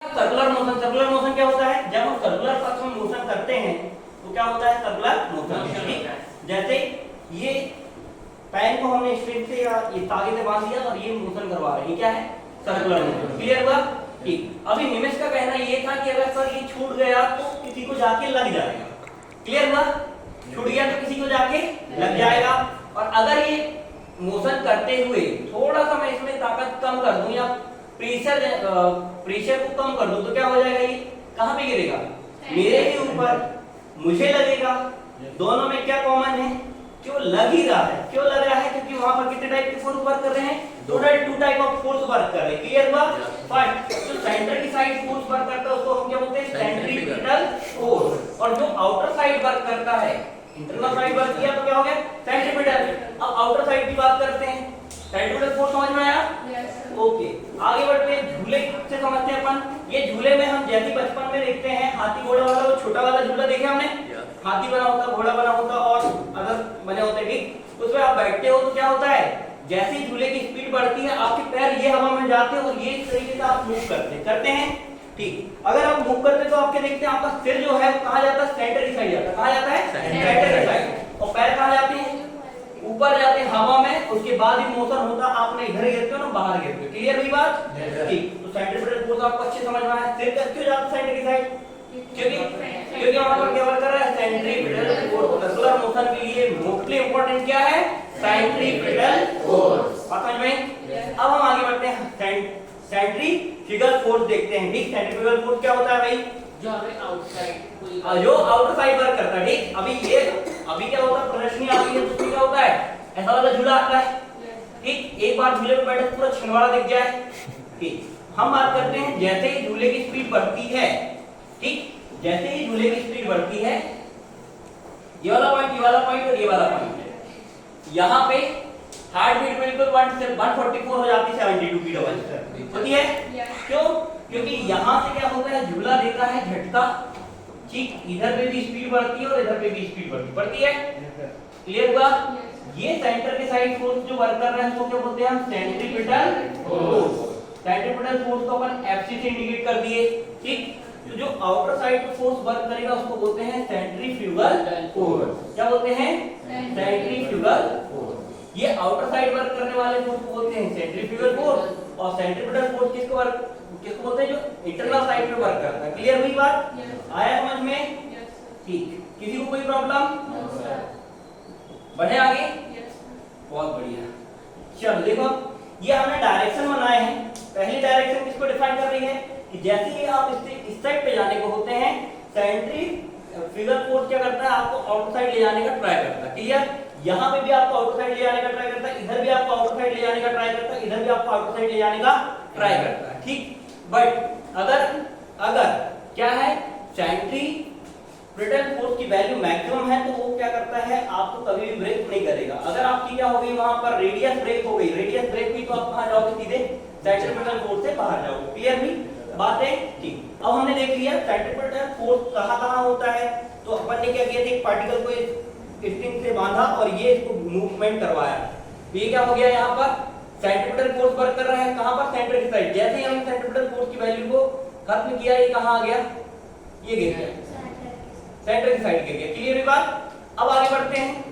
Circular motion क्या होता है? जब हम सर्कुलर पथ में मोशन करते हैं तो क्या होता है? Circular motion. ठीक, जैसे ये पेन को हमने स्ट्रिंग से या ये तागे से बांध दिया और ये मोशन करवा रहे हैं, ये क्या है? Circular motion. क्लियर हुआ? ठीक, अभी निमेश का कहना ये था कि अगर सर ये छूट गया तो किसी को जाके लग जाएगा। क्लियर हुआ? छूट गया तो किसी को जाके लग जाएगा। और अगर ये मोशन करते हुए थोड़ा सा मैं इसमें ताकत कम कर दूं या प्रेशर को कम कर दूं तो क्या हो जाएगा? ये कहां पे गिरेगा? मेरे ही ऊपर, मुझे लगेगा। दोनों में क्या कॉमन है? क्यों लग ही रहा है? क्यों लग रहा है? क्योंकि वहां पर कितने टाइप के फोर्स वर्क कर रहे हैं? Total 2 type of force work कर रहे हैं। क्लियर हुआ? फाइन। जो सेंटर की साइड फोर्स वर्क करता है उसको हम क्या बोलते हैं? Centripetal force. और जो आउटर साइड वर्क करता है, इंटरनल साइड वर्क किया तो क्या हो गया? सेंट्रीपिटल। अब आउटर साइड की बात करते हैं। सेंट्रीपिटल फोर्स समझ में आया? ओके, आगे बढ़ते हैं। झूले से समझते हैं अपन। ये झूले में हम जैसे बचपन में देखते हैं हाथी घोड़ा वाला, वो छोटा वाला झूला देखे हमने, हाथी बना होता, घोड़ा बना होता और अदर बने होते। ठीक, उसमें आप बैठते हो तो क्या होता है? जैसे ही झूले की स्पीड बढ़ती है आपके पैर ये हवा में जाते हैं और ये इस तरीके से आप मूव करते हैं। ठीक, अगर आप मूव करते तो आपके देखते हैं आपका सिर जो है कहां जाता है? सेंटर की साइड जाता है। कहां जाता है? सेंटर की साइड। और पैर कहां जाते हैं? ऊपर जाते हैं हवा में। उसके बाद ही मोशन होता, आपने इधर गिरते हो ना बाहर गिरते हो। क्लियर हुई बात? ठीक, तो सेंट्रीपिटल फोर्स आपको अच्छे समझ में आया। सिर क्यों जाता है सेंटर की साइड? क्योंकि वहां पर क्या वर्क कर रहा है? Centripetal force. सर्कुलर मोशन के लिए मोस्टली इंपॉर्टेंट क्या है? Centripetal force. समझ में? अब हम आगे बढ़ते हैं, सेंट्रीफ्यूगल फोर्स देखते हैं। ठीक, सेंट्रीफ्यूगल फोर्स क्या होता है भाई? जो आउटर साइड वर्क करता है। ठीक, अभी क्या होता है? प्रदर्शनी आती है तो उसमें क्या होता है? ऐसा वाला झूला आता है। ठीक, एक बार झूले पे बैठे पूरा छिलवाड़ा दिख जाए। ठीक, हम बात करते हैं जैसे ही झूले की स्पीड बढ़ती है। ठीक, जैसे ही झूले की स्पीड बढ़ती है, ये वाला पॉइंट, ये वाला पॉइंट और ये वाला पॉइंट, यहाँ पे हार्ट बीट बिल्कुल 144 हो जाती है, 72 की डबल होती है। क्यों? क्योंकि यहाँ से क्या होता है? झूला देता है झटका। ठीक, इधर पे भी स्पीड बढ़ती है और इधर पे भी स्पीड बढ़ती है। क्लियर हुआ? ये सेंटर के साइड फोर्स जो वर्क कर रहा है उसको क्या बोलते हैं? हम सेंट्रीपिटल फोर्स। सेंट्रीपिटल फोर्स को अपन एफसी से इंडिकेट कर दिए। ठीक, तो जो आउटर साइड पे फोर्स वर्क करेगा उसको बोलते हैं सेंट्रीफ्यूगल फोर्स। क्या बोलते हैं? Centrifugal force. ये आउटर साइड वर्क करने वाले फोर्स को बोलते हैं सेंट्रीफ्यूगल फोर्स। और सेंट्रीपिटल फोर्स किसको बोलते हैं? जो इंटरनल साइड पे वर्क करता है। क्लियर हुई बात? आया समझ में? ठीक, किसी को कोई प्रॉब्लम? बढ़े आगे? बहुत बढ़िया। चलो देखो, ये हमने डायरेक्शन बनाए हैं। पहली डायरेक्शन किसको डिफाइन कर रही है? कि जैसे ही आप इस साइड पे जाने को होते हैं, सेंट्रीफ्यूगल फोर्स क्या करता है? आपको आउटर साइड ले जाने का ट्राई करता है। क्लियर? यहाँ पे भी आपको आउटर साइड ले जाने का ट्राई करता है, इधर भी आपको आउटर साइड ले जाने का ट्राई करता है, इधर भी आपको आउटर साइड ले जाने का ट्राई करता है। ठीक, बट अगर क्या है? सेंट्रीपिटल फोर्स की वैल्यू मैक्सिमम है तो वो क्या करता है? आपको कभी भी ब्रेक नहीं करेगा। अगर आपकी क्या हो गई वहां पर रेडियस ब्रेक हो गई, रेडियस ब्रेक हुई तो आप कहां जाओगे? सीधे सेंट्रीपिटल फोर्स से बाहर जाओगे। क्लियर हुई बात है? ठीक, अब हमने देख लिया सेंट्रीपिटल फोर्स कहां होता है। तो अपन ने क्या किया था? एक पार्टिकल को स्ट्रिंग से बांधा और ये इसको मूवमेंट करवाया। ये क्या हो गया? यहाँ पर सेंट्रीपिटल फोर्स वर्क कर रहा है कहां पर? सेंटर की साइड। जैसे ही हमने सेंट्रीपिटल फोर्स की वैल्यू को खत्म किया, ये कहां आ गया? ये गिर गया, सेंटर की साइड गिर गया। क्लियर है बात? अब आगे बढ़ते हैं।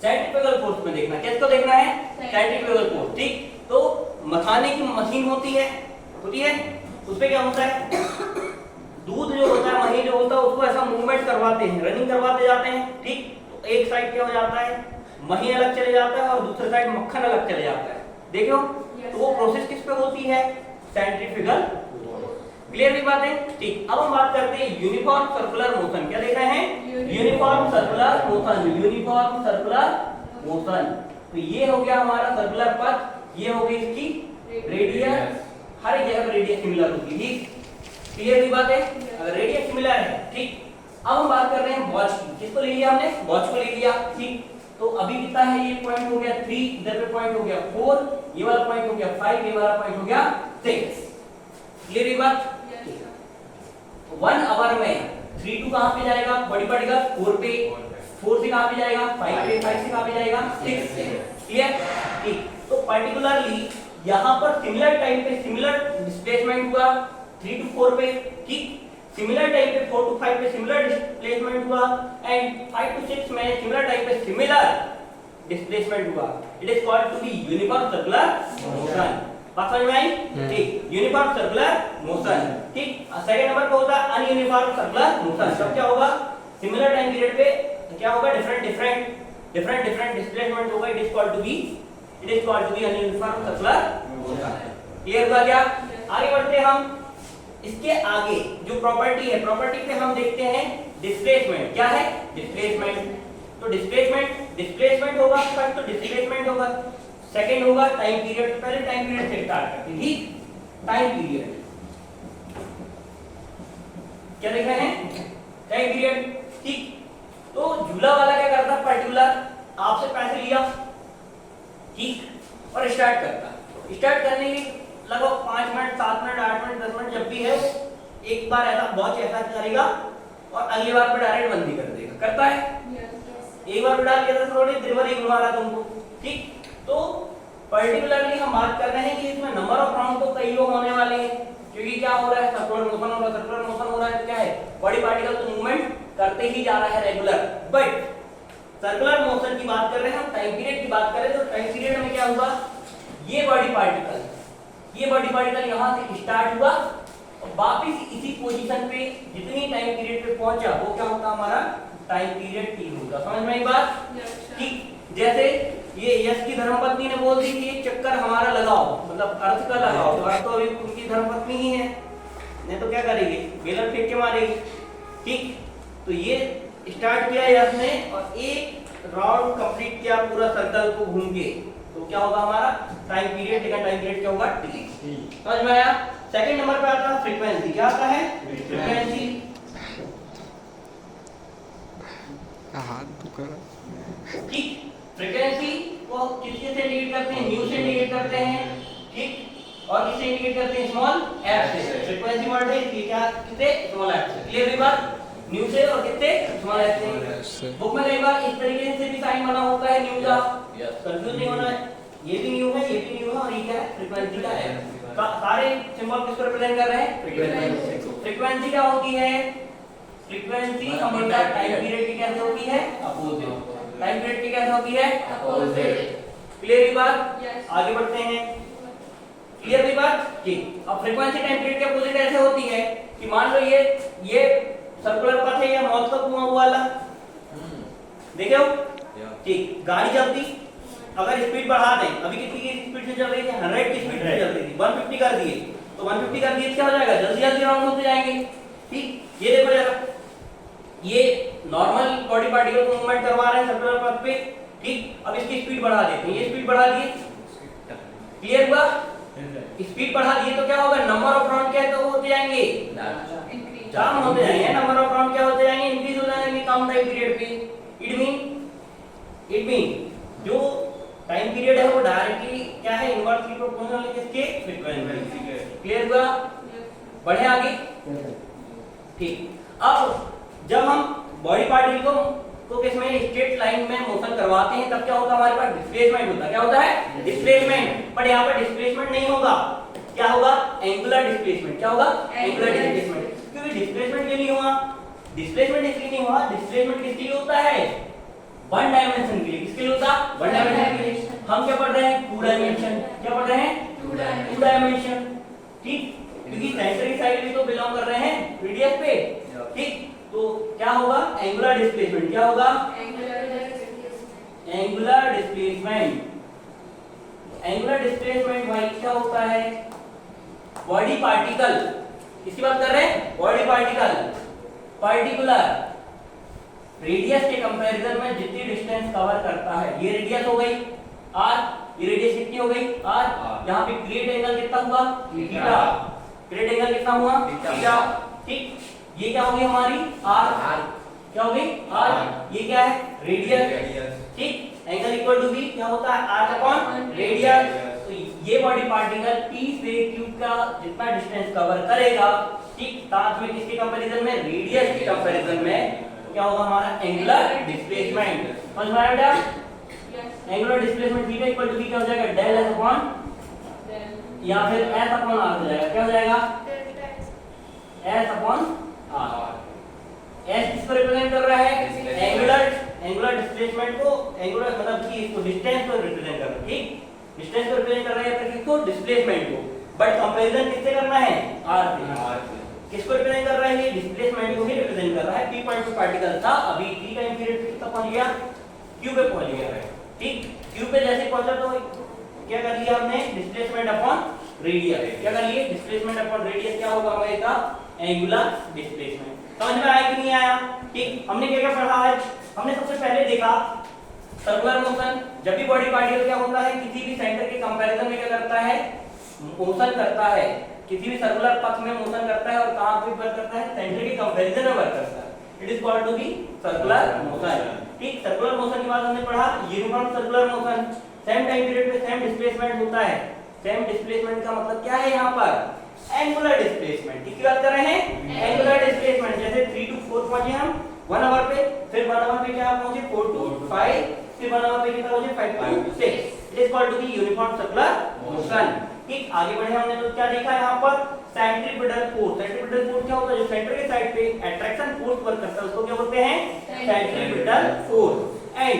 सेंट्रीफ्यूगल फोर्स में देखना, किसको देखना है? Centrifugal force. ठीक, तो मथाने की मशीन होती है, उसपे क्या होता है? दूध जो होता है, मही जो होता है, उसको ऐसा मूवमेंट करवाते हैं, रनिंग करवाते जाते हैं। ठीक, तो एक साइड क्या हो जाता है? मही अलग चले जाता है और दूसरे साइड मक्खन अलग चले जाता है। देखो, तो वो प्रोसेस किस पे होती है? सेंट्रीफ्यूगल। क्लियर भी बात है? ठीक, अब हम बात करते हैं यूनिफॉर्म सर्कुलर मोशन। क्या देख रहे हैं? Uniform circular motion. Uniform circular motion, तो ये हो गया हमारा सर्कुलर पथ, ये हो गई इसकी रेडियस। हर एक जगह रेडियस सिमिलर होगी। ठीक, क्लियर भी बात है? अगर रेडियस सिमिलर है। ठीक, अब हम बात कर रहे हैं वॉच की। किसको ले लिया हमने? वॉच को ले लिया। ठीक, तो अभी कितना है? ये पॉइंट हो गया 3, इधर पे पॉइंट हो गया 4, ये वाला पॉइंट हो गया 5, ये वाला पॉइंट हो गया 6। क्लियर है बात? 1 आवर में 3 to कहां पे जाएगा? बड़ी पड़ेगा 4 पे, 4 से कहां पे जाएगा? 5 पे, 5 से कहां पे जाएगा? 6 पे। क्लियर? ठीक, तो पर्टिकुलरली यहां पर सिमिलर टाइम पे सिमिलर डिस्प्लेसमेंट हुआ, 3 to 4 पे, ठीक। सिमिलर टाइम पे 4 to 5 पे सिमिलर डिस्प्लेसमेंट हुआ एंड 5 to 6 में सिमिलर टाइम पे सिमिलर डिस्प्लेसमेंट हुआ। It is called to be uniform circular motion. बात समझ में आई? ठीक, यूनिफॉर्म सर्कुलर मोशन, ठीक। सेकंड नंबर पे होता है अनयूनिफॉर्म सर्कुलर मोशन। तब क्या होगा? सिमिलर टाइम पीरियड पे क्या होगा? डिफरेंट डिस्प्लेसमेंट होगा। It is called to be nonuniform circular motion. Clear हुआ क्या? आगे बढ़ते हैं हम। इसके आगे जो प्रॉपर्टी है, प्रॉपर्टी पे हम देखते हैं डिस्प्लेसमेंट। क्या है? डिस्प्लेसमेंट। तो डिस्प्लेसमेंट होगा, फर्स्ट तो डिस्प्लेसमेंट होगा, सेकंड होगा टाइम पीरियड। तो पहले टाइम पीरियड से स्टार्ट करते हैं, ठीक। टाइम पीरियड क्या देख रहे हैं? टाइम पीरियड, ठीक। तो झूला वाला क्या करता? पर्टिकुलर आपसे पैसे लिया, ठीक, और स्टार्ट करता। स्टार्ट करने के लगभग 5 मिनट, 7 मिनट, 8 मिनट, 10 मिनट जब भी है, एक बार ऐसा वॉच ऐसा करेगा और अगली बार पे डायरेक्ट बंद ही कर देगा। करता है? एक बार डाल दिया था, थोड़ी देर बाद ही घुमा रहा तुमको, ठीक। तो पर्टिकुलरली हम बात कर रहे हैं कि इसमें नंबर ऑफ राउंड तो कई लोग होने वाले हैं, क्योंकि क्या हो रहा है? सर्कुलर मोशन हो रहा है। तो क्या है? बॉडी पार्टिकल तो मूवमेंट करते ही जा रहा है रेगुलर। बट सर्कुलर मोशन की बात कर रहे हैं हम, टाइम पीरियड की बात करें तो टाइम पीरियड में क्या हुआ? ये बॉडी पार्टिकल यहां से स्टार्ट हुआ और वापस इसी पोजीशन पे जितनी टाइम पीरियड पे पहुंचा वो क्या होता? हमारा टाइम पीरियड टी होगा। समझ में आई बात? ठीक। जैसे ये यश की धर्मपत्नी ने बोल दी कि एक चक्कर हमारा लगाओ, मतलब अर्थ का लगाओ। तो अर्थ तो अभी उनकी धर्मपत्नी ही है, नहीं तो क्या करेगी? बेलन फेंक के मारेगी, ठीक। तो ये स्टार्ट किया यश ने और एक राउंड कंप्लीट किया पूरा सर्कल को घूम के। तो क्या होगा? हमारा टाइम पीरियड, टाइम पीरियड क्या होगा? टी। समझ में आया? सेकंड नंबर पे आता है फ्रीक्वेंसी। क्या आता है? फ्रीक्वेंसी। हाथ दुख रहा। ठीक, फ्रीक्वेंसी को किससे इंडिकेट करते हैं? न्यू से इंडिकेट करते हैं, ठीक। और किससे इंडिकेट करते हैं? स्मॉल एफ से। फ्रीक्वेंसी वर्ड है इसलिए क्या? किससे? स्मॉल एफ से। क्लियर हुई बात? न्यू से और किससे? स्मॉल एफ से। बुक में कई बार इस तरीके से भी साइन बना होता है न्यू का, कंफ्यूज नहीं होना है। ये भी न्यू है, ये भी न्यू है और ये क्या है? फ्रीक्वेंसी का है। सारे सिंबल किसको रिप्रेजेंट कर रहे हैं? फ्रीक्वेंसी। फ्रीक्वेंसी क्या होती है? फ्रीक्वेंसी हमेशा टाइम पीरियड की कैसे होती है? अपोजिट। टाइम पीरियड की कैसे होती है? अपोजिट। क्लियर हुई बात? आगे बढ़ते हैं। क्लियर हुई बात? ठीक। अब फ्रीक्वेंसी टाइम पीरियड के अपोजिट ऐसे होती है कि मान लो ये सर्कुलर पथ है या मौत का कुआं वाला, देखे हो? ठीक। गाड़ी चलती, अगर स्पीड बढ़ा दें, अभी कितनी की स्पीड से चल रही है? 100 की स्पीड से चल रही थी, 150 कर दिए, तो 150 कर दिए क्या हो जाएगा? जल्दी जल्दी राउंड होते जाएंगे, ठीक। ये देखो जरा, ये नॉर्मल बॉडी पार्टिकल को मूवमेंट करवा रहे हैं सर्कुलर पथ पे, ठीक। अब इसकी स्पीड बढ़ा देते हैं, ये स्पीड बढ़ा दिए, क्लियर हुआ? स्पीड बढ़ा दिए तो क्या होगा? नंबर ऑफ राउंड क्या तो होते जाएंगे? कम होते जाएंगे। नंबर ऑफ राउंड क्या होते जाएंगे? इंक्रीज हो जाएंगे कम टाइम पीरियड पे। इट मीन जो टाइम पीरियड है वो डायरेक्टली क्या है? इनवर्सली प्रोपोर्शनल है किसके? फ्रीक्वेंसी। क्लियर हुआ? बढ़े आगे, ठीक। अब जब हम बॉडी पार्टिकल को किसमें स्ट्रेट लाइन में मोशन करवाते हैं तब क्या होता है? हमारे पास डिस्प्लेसमेंट होता है। क्या होता है? डिस्प्लेसमेंट। बट यहाँ पर डिस्प्लेसमेंट नहीं होगा, क्या होगा? Angular displacement. क्या होगा? Angular displacement. क्योंकि डिस्प्लेसमेंट के लिए हुआ, डिस्प्लेसमेंट इसलिए नहीं हुआ, डिस्प्लेसमेंट किसके लिए होता है? वन डायमेंशन के लिए। किसके लिए होता? वन डायमेंशन के लिए। हम क्या पढ़ रहे हैं? Two dimension. क्या पढ़ रहे हैं? टू डायमेंशन, ठीक। क्योंकि सेंटर साइड भी तो बिलोंग कर रहे हैं रेडियस पे, ठीक। तो क्या होगा? Angular displacement. क्या होगा? Angular displacement. एंगुलर डिस्प्लेसमेंट भाई क्या होता है? बॉडी पार्टिकल, किसकी बात कर रहे हैं? बॉडी पार्टिकल पर्टिकुलर रेडियस के कंपैरिजन में जितनी डिस्टेंस कवर करता है, ये रेडियस हो गई r, ये रेडियस कितनी हो गई? r। यहाँ पे क्रिएट एंगल कितना हुआ? थीटा। क्रिएट एंगल कितना हुआ? थीटा, ठीक। ये क्या होगी हमारी? r। क्या होगी? r। ये क्या है? रेडियस, ठीक। एंगल इक्वल टू b क्या होता है? r upon radius. तो ये बॉडी पार्टिकल p से q का जितना डिस्टेंस कवर करेगा, ठीक, साथ में किसके कंपैरिजन में? रेडियस के कंपैरिजन में क्या होगा? हमारा एंगुलर डिस्प्लेसमेंट। समझ में आया बेटा? Angular displacement theta equal to b क्या हो जाएगा? डेल s अपॉन या फिर s अपॉन r हो जाएगा। क्या हो जाएगा? एंगुलर मतलब कि इसको डिस्टेंस को रिप्रेजेंट कर रहा है, ठीक, डिस्टेंस को रिप्रेजेंट कर रहा है या फिर किसको, डिस्प्लेसमेंट को, बट कंपैरिजन किससे करना है, r से। किसको रिप्रेजेंट कर रहा है, ये डिस्प्लेसमेंट को ही रिप्रेजेंट कर रहा है। p पॉइंट पे पार्टिकल था, अभी t टाइम पीरियड पे कितना पहुंच गया, q पे पहुंच गया है, ठीक, q पे जैसे पहुंचा तो क्या कर लिया हमने, डिस्प्लेसमेंट अपॉन रेडियस, क्या कर लिए, डिस्प्लेसमेंट अपॉन रेडियस क्या होगा हमारे का, एंगुलर डिस्प्लेसमेंट। समझ में आया कि नहीं आया, ठीक। हमने क्या क्या पढ़ा आज, हमने सबसे पहले देखा सर्कुलर मोशन, जब भी बॉडी पार्टिकल क्या होता है, किसी भी सेंटर के कंपैरिजन में क्या करता है, मोशन करता है, किसी भी सर्कुलर पथ में मोशन करता है, और कहां पे वर्क करता है, सेंटर के कंपैरिजन में वर्क करता है, it is called to be circular motion, ठीक। सर्कुलर मोशन के बाद हमने पढ़ा uniform circular motion, same time period पे सेम डिस्प्लेसमेंट होता है, सेम डिस्प्लेसमेंट का मतलब क्या है यहाँ पर, एंगुलर डिस्प्लेसमेंट, ठीक, बात कर रहे हैं, एंगुलर डिस्प्लेसमेंट, जैसे 3 to 4 पहुंचे हम 1 आवर पे, फिर 1 आवर पे क्या पहुंचे 4 to 5, फिर 1 आवर पे कितना पहुंचे 5 to 6, it is called to be uniform circular motion, ठीक। आगे बढ़े हमने तो क्या देखा यहाँ पर, सेंट्रीपिटल फोर्स, सेंट्रीपिटल फोर्स क्या होता है, जो सेंटर के साइड पे अट्रैक्शन फोर्स वर्क करता है उसको क्या बोलते हैं, centripetal force, and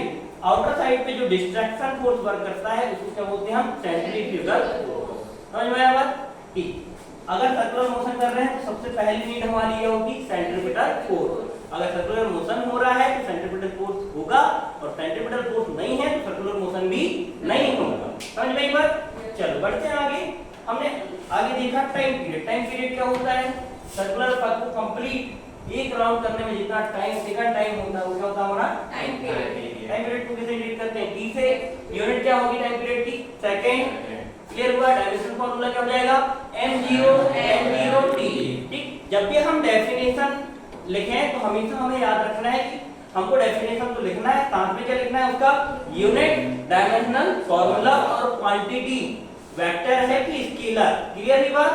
outer side पे जो डिस्ट्रैक्शन फोर्स वर्क करता है उसको क्या बोलते हैं हम, सेंट्रीफ्यूगल फोर्स। समझ में आया बात, ठीक। अगर सर्कुलर मोशन कर रहे हैं तो सबसे पहली नीड हमारी ये होगी सेंट्रीपिटल फोर्स, अगर सर्कुलर मोशन हो रहा है तो सेंट्रीपिटल फोर्स होगा, और सेंट्रीपिटल फोर्स नहीं है तो सर्कुलर मोशन भी नहीं होगा। समझ में एक बात, चलो बढ़ते हैं आगे। हमने आगे देखा टाइम पीरियड, टाइम पीरियड क्या होता है, सर्कुलर पथ को कंप्लीट एक राउंड करने में जितना टाइम, सेकंड टाइम होता है वो क्या होता है हमारा, टाइम पीरियड। टाइम पीरियड को किससे इंडिकेट करते हैं, t से, यूनिट क्या होगी टाइम पीरियड की, सेकंड, क्लियर हुआ। डायमेंशन फार्मूला क्या हो जाएगा, m0 t, ठीक। जब भी हम डेफिनेशन लिखें तो हमेशा हमें याद रखना है कि हमको डेफिनेशन तो लिखना है, साथ में क्या लिखना है उसका, यूनिट, डायमेंशनल फार्मूला और क्वांटिटी, वेक्टर है कि स्केलर, क्लियर है बात।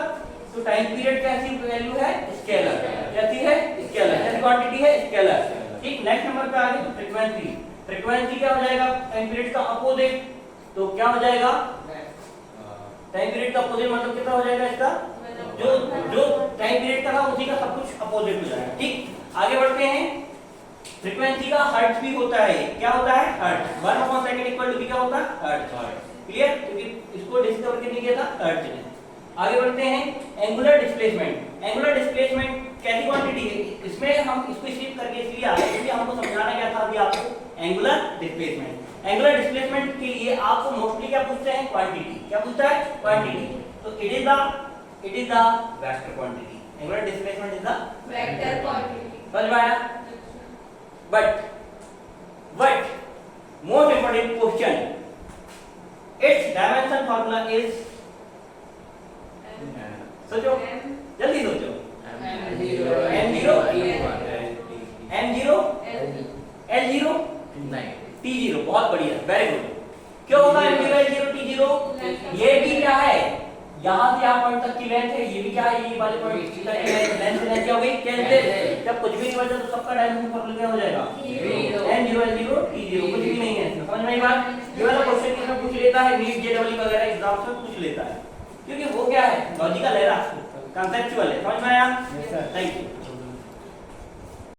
तो टाइम पीरियड कैसी वैल्यू है, स्केलर, कैसी है, स्केलर, कैसी क्वांटिटी है, स्केलर, ठीक। नेक्स्ट नंबर पे आ गए फ्रीक्वेंसी, फ्रीक्वेंसी क्या हो जाएगा, टाइम पीरियड का अपोजिट, तो क्या हो जाएगा, टाइम पीरियड का अपोजिट मतलब कितना हो जाएगा इसका, जो टाइम पीरियड का था उसी का सब कुछ अपोजिट हो जाएगा, ठीक। आगे बढ़ते हैं, फ्रीक्वेंसी का हर्ट्ज भी होता है, क्या होता है, हर्ट्ज, 1/सेकंड इक्वल टू भी क्या होता है, हर्ट्ज, क्लियर, क्योंकि इसको डिस्कवर किसने किया था, हर्ट्ज ने। आगे बढ़ते हैं एंगुलर डिस्प्लेसमेंट, एंगुलर डिस्प्लेसमेंट कैसी क्वांटिटी है, इसमें हम इसको स्किप करके इसलिए आए क्योंकि हमको समझाना क्या था अभी आपको, एंगुलर डिस्प्लेसमेंट। एंगुलर डिस्प्लेसमेंट के लिए आपको मोस्टली क्या पूछते हैं, क्वांटिटी, क्या पूछता है, क्वांटिटी, तो it is the vector quantity, angular displacement is the vector quantity, समझ में आया। But most important question, it's dimension formula is, सोचो जल्दी सोचो, L0 T0, बहुत बढ़िया, वेरी गुड। क्यों होगा M0 L0 T0, ये भी क्या है, यहाँ से यहाँ पॉइंट तक की लेंथ है, ये भी क्या है, ये वाले पॉइंट तक की लेंथ क्या हो गई, कैंसिल, जब कुछ भी नहीं बचा तो सबका डायमेंशन फार्मूला क्या हो जाएगा, M0 L0 T0, कुछ भी नहीं है इसमें, समझ में आई बात। ये वाला क्वेश्चन किसमें पूछ लेता है, नीट जेईई वगैरह एग्जाम्स में पूछ लेता है, क्योंकि वो क्या है, लॉजिकल है ना, कंसेप्चुअल है, समझ में आया, थैंक यू।